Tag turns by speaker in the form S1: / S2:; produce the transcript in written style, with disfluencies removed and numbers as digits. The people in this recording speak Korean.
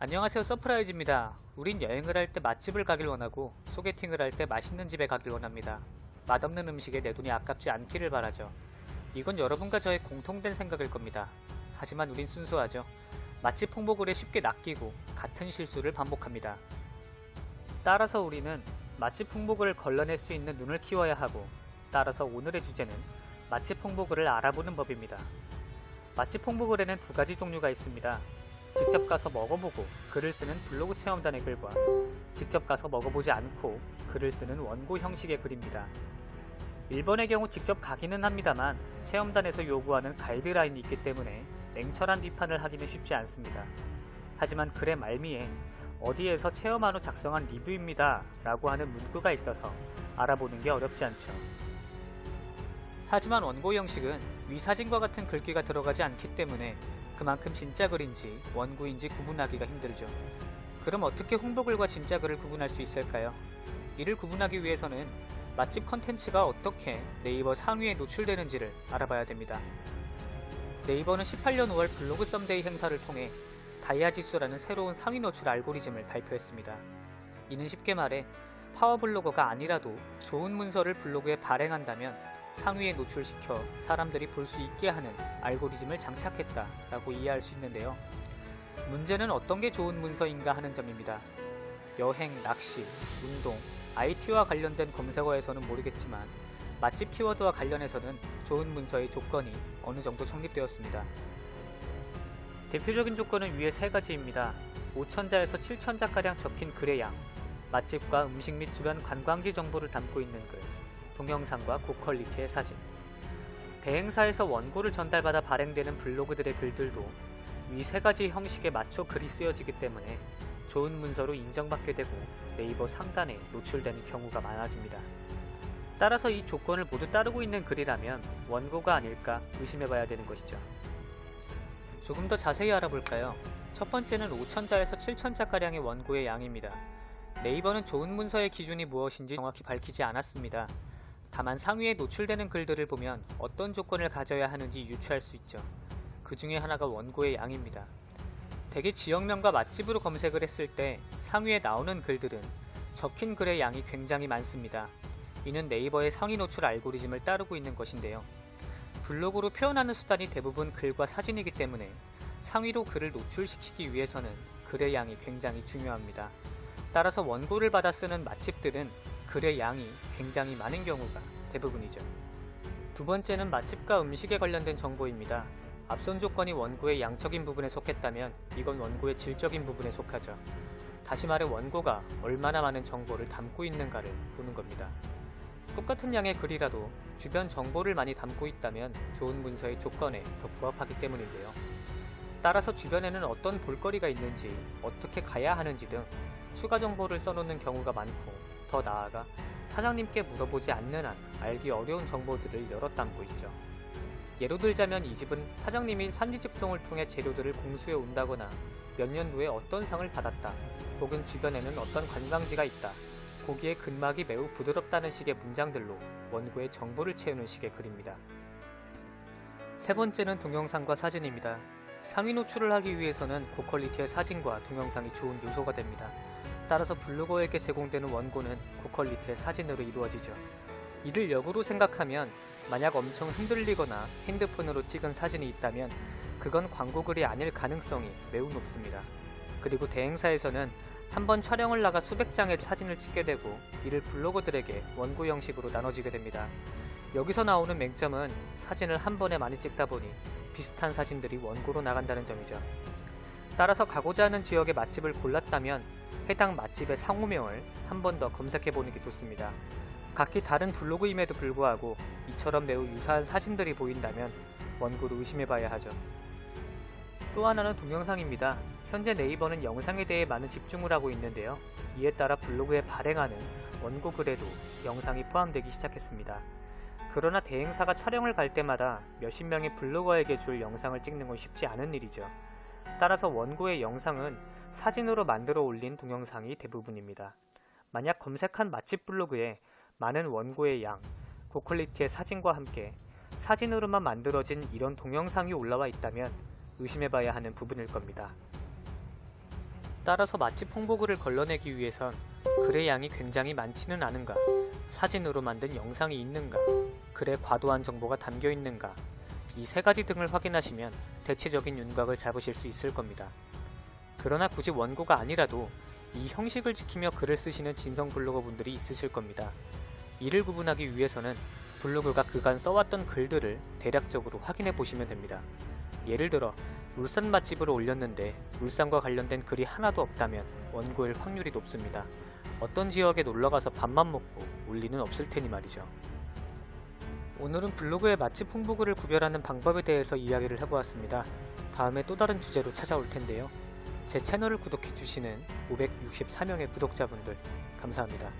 S1: 안녕하세요, 서프라이즈입니다. 우린 여행을 할 때 맛집을 가길 원하고 소개팅을 할 때 맛있는 집에 가길 원합니다. 맛없는 음식에 내 돈이 아깝지 않기를 바라죠. 이건 여러분과 저의 공통된 생각일 겁니다. 하지만 우린 순수하죠. 맛집 홍보글에 쉽게 낚이고 같은 실수를 반복합니다. 따라서 우리는 맛집 홍보글을 걸러낼 수 있는 눈을 키워야 하고, 따라서 오늘의 주제는 맛집 홍보글을 알아보는 법입니다. 맛집 홍보글에는 두 가지 종류가 있습니다. 직접 가서 먹어보고 글을 쓰는 블로그 체험단의 글과 직접 가서 먹어보지 않고 글을 쓰는 원고 형식의 글입니다. 1번의 경우 직접 가기는 합니다만 체험단에서 요구하는 가이드라인이 있기 때문에 냉철한 비판을 하기는 쉽지 않습니다. 하지만 글의 말미에 어디에서 체험한 후 작성한 리뷰입니다 라고 하는 문구가 있어서 알아보는 게 어렵지 않죠. 하지만 원고 형식은 위 사진과 같은 글귀가 들어가지 않기 때문에 그만큼 진짜 글인지 원고인지 구분하기가 힘들죠. 그럼 어떻게 홍보글과 진짜 글을 구분할 수 있을까요? 이를 구분하기 위해서는 맛집 컨텐츠가 어떻게 네이버 상위에 노출되는지를 알아봐야 됩니다. 네이버는 18년 5월 블로그 썸데이 행사를 통해 다이아지수라는 새로운 상위 노출 알고리즘을 발표했습니다. 이는 쉽게 말해 파워블로거가 아니라도 좋은 문서를 블로그에 발행한다면 상위에 노출시켜 사람들이 볼 수 있게 하는 알고리즘을 장착했다라고 이해할 수 있는데요. 문제는 어떤 게 좋은 문서인가 하는 점입니다. 여행, 낚시, 운동, IT와 관련된 검색어에서는 모르겠지만 맛집 키워드와 관련해서는 좋은 문서의 조건이 어느 정도 성립되었습니다. 대표적인 조건은 위에 세 가지입니다. 5천자에서 7천자가량 적힌 글의 양, 맛집과 음식 및 주변 관광지 정보를 담고 있는 글, 동영상과 고퀄리티의 사진. 대행사에서 원고를 전달받아 발행되는 블로그들의 글들도 위 세 가지 형식에 맞춰 글이 쓰여지기 때문에 좋은 문서로 인정받게 되고 네이버 상단에 노출되는 경우가 많아집니다. 따라서 이 조건을 모두 따르고 있는 글이라면 원고가 아닐까 의심해봐야 되는 것이죠. 조금 더 자세히 알아볼까요? 첫 번째는 5천자에서 7천자가량의 원고의 양입니다. 네이버는 좋은 문서의 기준이 무엇인지 정확히 밝히지 않았습니다. 다만 상위에 노출되는 글들을 보면 어떤 조건을 가져야 하는지 유추할 수 있죠. 그 중에 하나가 원고의 양입니다. 대개 지역명과 맛집으로 검색을 했을 때 상위에 나오는 글들은 적힌 글의 양이 굉장히 많습니다. 이는 네이버의 상위 노출 알고리즘을 따르고 있는 것인데요. 블로그로 표현하는 수단이 대부분 글과 사진이기 때문에 상위로 글을 노출시키기 위해서는 글의 양이 굉장히 중요합니다. 따라서 원고를 받아 쓰는 맛집들은 글의 양이 굉장히 많은 경우가 대부분이죠. 두 번째는 맛집과 음식에 관련된 정보입니다. 앞선 조건이 원고의 양적인 부분에 속했다면 이건 원고의 질적인 부분에 속하죠. 다시 말해 원고가 얼마나 많은 정보를 담고 있는가를 보는 겁니다. 똑같은 양의 글이라도 주변 정보를 많이 담고 있다면 좋은 문서의 조건에 더 부합하기 때문인데요. 따라서 주변에는 어떤 볼거리가 있는지, 어떻게 가야 하는지 등 추가 정보를 써놓는 경우가 많고, 더 나아가 사장님께 물어보지 않는 한 알기 어려운 정보들을 여럿 담고 있죠. 예로 들자면 이 집은 사장님이 산지직송을 통해 재료들을 공수해 온다거나 몇 년도에 어떤 상을 받았다, 혹은 주변에는 어떤 관광지가 있다, 고기의 근막이 매우 부드럽다는 식의 문장들로 원고의 정보를 채우는 식의 글입니다. 세 번째는 동영상과 사진입니다. 상위 노출을 하기 위해서는 고퀄리티의 사진과 동영상이 좋은 요소가 됩니다. 따라서 블로거에게 제공되는 원고는 고퀄리티의 사진으로 이루어지죠. 이를 역으로 생각하면 만약 엄청 흔들리거나 핸드폰으로 찍은 사진이 있다면 그건 광고글이 아닐 가능성이 매우 높습니다. 그리고 대행사에서는 한번 촬영을 나가 수백 장의 사진을 찍게 되고 이를 블로거들에게 원고 형식으로 나눠지게 됩니다. 여기서 나오는 맹점은 사진을 한 번에 많이 찍다 보니 비슷한 사진들이 원고로 나간다는 점이죠. 따라서 가고자 하는 지역의 맛집을 골랐다면 해당 맛집의 상호명을 한 번 더 검색해보는 게 좋습니다. 각기 다른 블로그임에도 불구하고 이처럼 매우 유사한 사진들이 보인다면 원고로 의심해봐야 하죠. 또 하나는 동영상입니다. 현재 네이버는 영상에 대해 많은 집중을 하고 있는데요. 이에 따라 블로그에 발행하는 원고 글에도 영상이 포함되기 시작했습니다. 그러나 대행사가 촬영을 갈 때마다 몇십 명의 블로거에게 줄 영상을 찍는 건 쉽지 않은 일이죠. 따라서 원고의 영상은 사진으로 만들어 올린 동영상이 대부분입니다. 만약 검색한 맛집 블로그에 많은 원고의 양, 고퀄리티의 사진과 함께 사진으로만 만들어진 이런 동영상이 올라와 있다면 의심해봐야 하는 부분일 겁니다. 따라서 맛집 홍보글을 걸러내기 위해선 글의 양이 굉장히 많지는 않은가, 사진으로 만든 영상이 있는가, 글에 과도한 정보가 담겨 있는가, 이 세 가지 등을 확인하시면 대체적인 윤곽을 잡으실 수 있을 겁니다. 그러나 굳이 원고가 아니라도 이 형식을 지키며 글을 쓰시는 진성 블로거 분들이 있으실 겁니다. 이를 구분하기 위해서는 블로그가 그간 써왔던 글들을 대략적으로 확인해 보시면 됩니다. 예를 들어 울산 맛집을 올렸는데 울산과 관련된 글이 하나도 없다면 원고일 확률이 높습니다. 어떤 지역에 놀러가서 밥만 먹고 올 리는 없을 테니 말이죠. 오늘은 블로그의 맛집 홍보글을 구별하는 방법에 대해서 이야기를 해보았습니다. 다음에 또 다른 주제로 찾아올 텐데요. 제 채널을 구독해주시는 564명의 구독자분들 감사합니다.